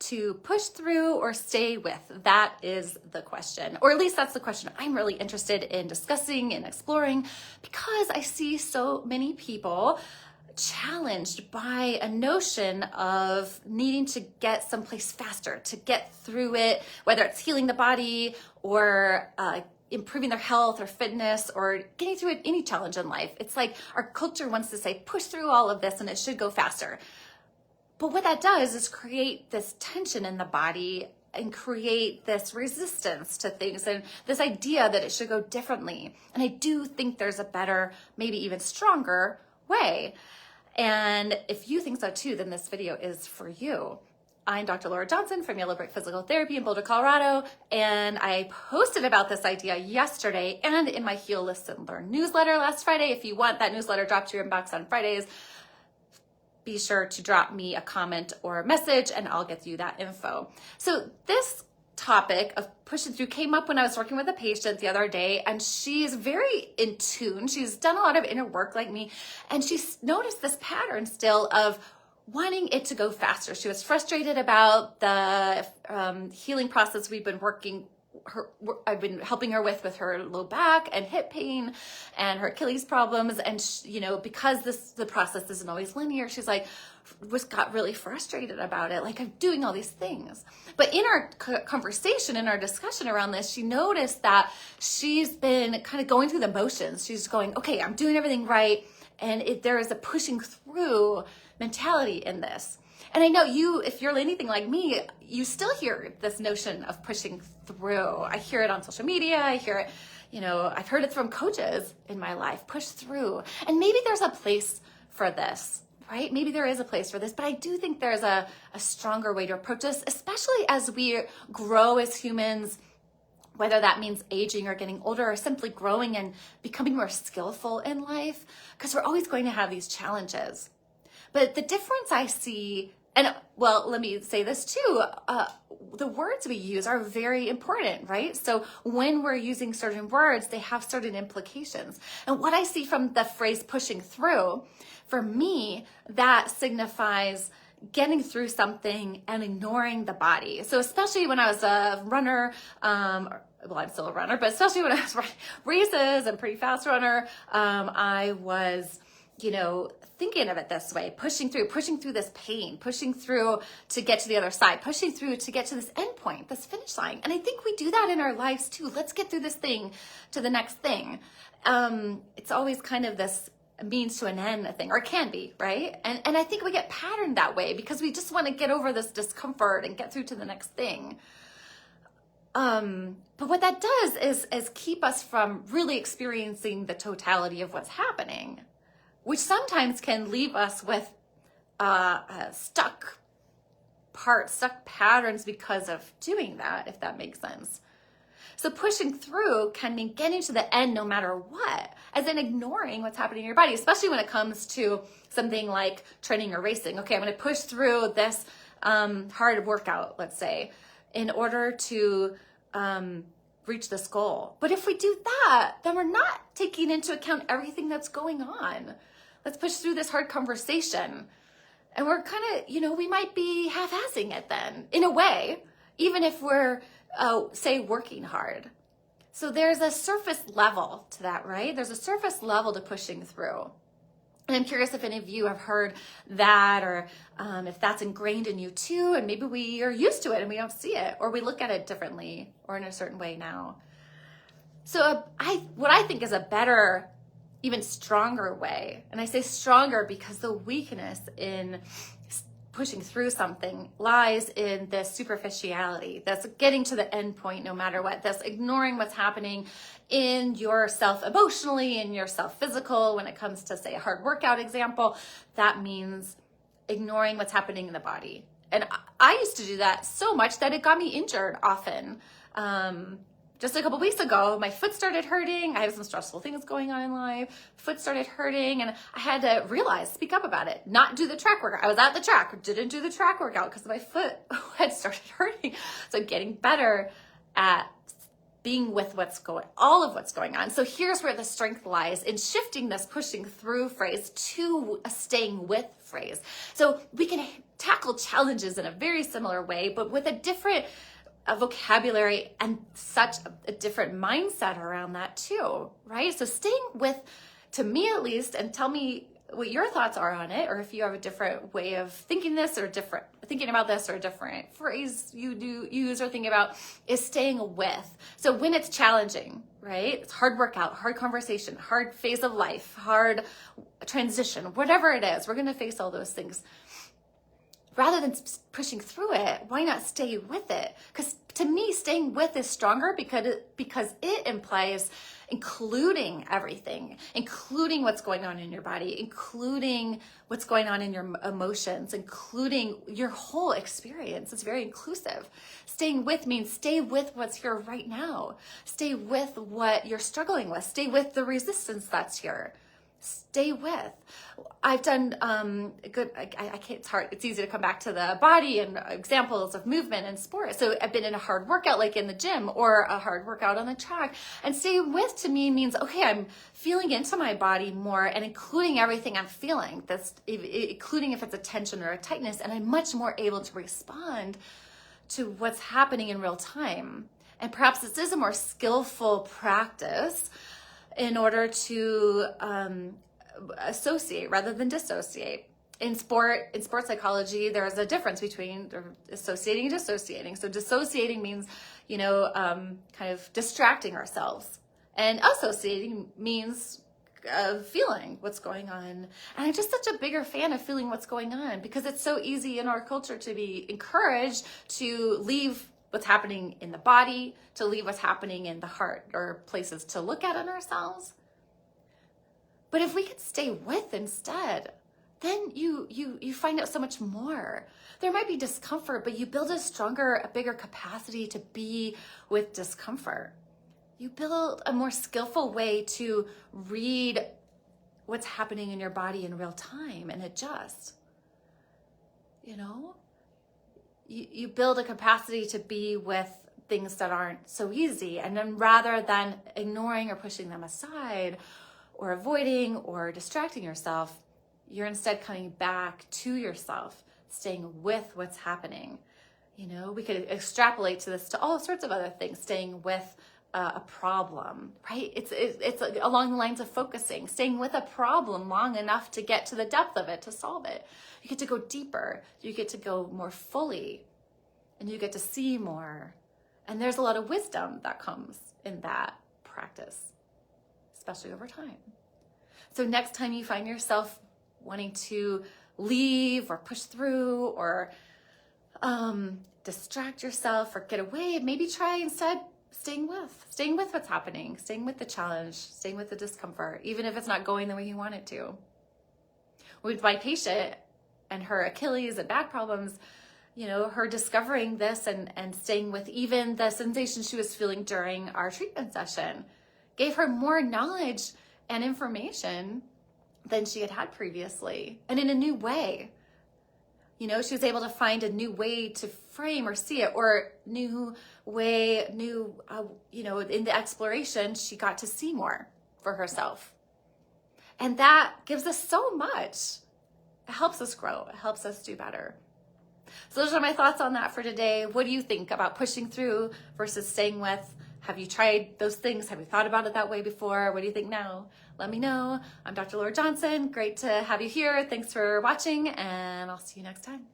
to push through or stay with? That is the question, or at least that's the question I'm really interested in discussing and exploring, because I see so many people challenged by a notion of needing to get someplace faster, to get through it, whether it's healing the body or improving their health or fitness or getting through any challenge in life. It's like our culture wants to say, push through all of this and it should go faster. But what that does is create this tension in the body and create this resistance to things and this idea that it should go differently. And I do think there's a better, maybe even stronger way. And if you think so too, then this video is for you. I'm Dr. Laura Johnson from Yellow Brick Physical Therapy in Boulder, Colorado, and I posted about this idea yesterday and in my Heal, Listen, Learn newsletter last Friday. If you want that newsletter dropped to your inbox on Fridays, be sure to drop me a comment or a message and I'll get you that info. So this topic of pushing through came up when I was working with a patient the other day, and she's very in tune. She's done a lot of inner work like me, and she's noticed this pattern still of wanting it to go faster. She was frustrated about the healing process we've been I've been helping her with her low back and hip pain and her Achilles problems. And because the process isn't always linear, she's like, got really frustrated about it. Like, I'm doing all these things. But in our conversation, in our discussion around this, she noticed that she's been kind of going through the motions. She's going, okay, I'm doing everything right. And there is a pushing through mentality in this. And I know if you're anything like me, you still hear this notion of pushing through. I hear it on social media. I hear it, I've heard it from coaches in my life, push through. And maybe there's a place for this, right? Maybe there is a place for this, but I do think there's a stronger way to approach this, especially as we grow as humans, whether that means aging or getting older or simply growing and becoming more skillful in life, because we're always going to have these challenges. But the difference I see, and well, let me say this too, the words we use are very important, right? So when we're using certain words, they have certain implications. And what I see from the phrase pushing through, for me, that signifies getting through something and ignoring the body. So especially when I was a runner, well, I'm still a runner, but especially when I was running races and pretty fast runner, I was, thinking of it this way, pushing through this pain, pushing through to get to the other side, pushing through to get to this end point, this finish line. And I think we do that in our lives too. Let's get through this thing to the next thing. It's always kind of this means to an end thing, or it can be, right? And I think we get patterned that way because we just want to get over this discomfort and get through to the next thing. But what that does is keep us from really experiencing the totality of what's happening, which sometimes can leave us with stuck patterns because of doing that, if that makes sense. So pushing through can mean getting to the end no matter what, as in ignoring what's happening in your body, especially when it comes to something like training or racing. Okay, I'm going to push through this hard workout, let's say, in order to reach this goal. But if we do that, then we're not taking into account everything that's going on. Let's push through this hard conversation. And we're kind of, we might be half-assing it then, in a way, even if we're, say, working hard. So there's a surface level to that, right? There's a surface level to pushing through. And I'm curious if any of you have heard that, or if that's ingrained in you too, and maybe we are used to it and we don't see it, or we look at it differently or in a certain way now. So what I think is a better, even stronger way, and I say stronger because the weakness in pushing through something lies in this superficiality, that's getting to the end point no matter what, that's ignoring what's happening in yourself emotionally, in yourself physical. When it comes to, say, a hard workout example, that means ignoring what's happening in the body. And I used to do that so much that it got me injured often. Just a couple weeks ago, my foot started hurting. I have some stressful things going on in life. Foot started hurting, and I had to speak up about it, not do the track workout. I was at the track, didn't do the track workout because my foot had started hurting. So getting better at being with all of what's going on. So here's where the strength lies in shifting this pushing through phrase to a staying with phrase. So we can tackle challenges in a very similar way, but with a different vocabulary and such a different mindset around that too, right? So staying with, to me at least, and tell me what your thoughts are on it, or if you have a different way of thinking this, or different thinking about this, or a different phrase you do use or think about, is staying with. So when it's challenging, right? It's hard workout, hard conversation, hard phase of life, hard transition, whatever it is, we're going to face all those things. Rather than pushing through it, why not stay with it? Because to me, staying with is stronger because it implies including everything, including what's going on in your body, including what's going on in your emotions, including your whole experience. It's very inclusive. Staying with means stay with what's here right now. Stay with what you're struggling with. Stay with the resistance that's here. Stay with. I've done I can't, it's hard, it's easy to come back to the body and examples of movement and sport. So I've been in a hard workout like in the gym or a hard workout on the track, and stay with to me means, okay, I'm feeling into my body more and including everything I'm feeling, that's including if it's a tension or a tightness, and I'm much more able to respond to what's happening in real time. And perhaps this is a more skillful practice in order to associate rather than dissociate. In sport psychology, there's a difference between associating and dissociating. So dissociating means, kind of distracting ourselves. And associating means feeling what's going on. And I'm just such a bigger fan of feeling what's going on, because it's so easy in our culture to be encouraged to leave what's happening in the body, to leave what's happening in the heart, or places to look at in ourselves. But if we could stay with instead, then you find out so much more. There might be discomfort, but you build a bigger capacity to be with discomfort. You build a more skillful way to read what's happening in your body in real time and adjust. You build a capacity to be with things that aren't so easy. And then rather than ignoring or pushing them aside or avoiding or distracting yourself, you're instead coming back to yourself, staying with what's happening. We could extrapolate this to all sorts of other things, staying with a problem, right? It's along the lines of focusing, staying with a problem long enough to get to the depth of it, to solve it. You get to go deeper, you get to go more fully, and you get to see more. And there's a lot of wisdom that comes in that practice, especially over time. So next time you find yourself wanting to leave or push through or distract yourself or get away, maybe try instead staying with what's happening, staying with the challenge, staying with the discomfort, even if it's not going the way you want it to. With my patient and her Achilles and back problems, her discovering this and staying with even the sensation she was feeling during our treatment session gave her more knowledge and information than she had previously, and in a new way. She was able to find a new way to frame or see it, or in the exploration, she got to see more for herself. And that gives us so much. It helps us grow. It helps us do better. So those are my thoughts on that for today. What do you think about pushing through versus staying with? Have you tried those things? Have you thought about it that way before? What do you think now? Let me know. I'm Dr. Laura Johnson. Great to have you here. Thanks for watching, and I'll see you next time.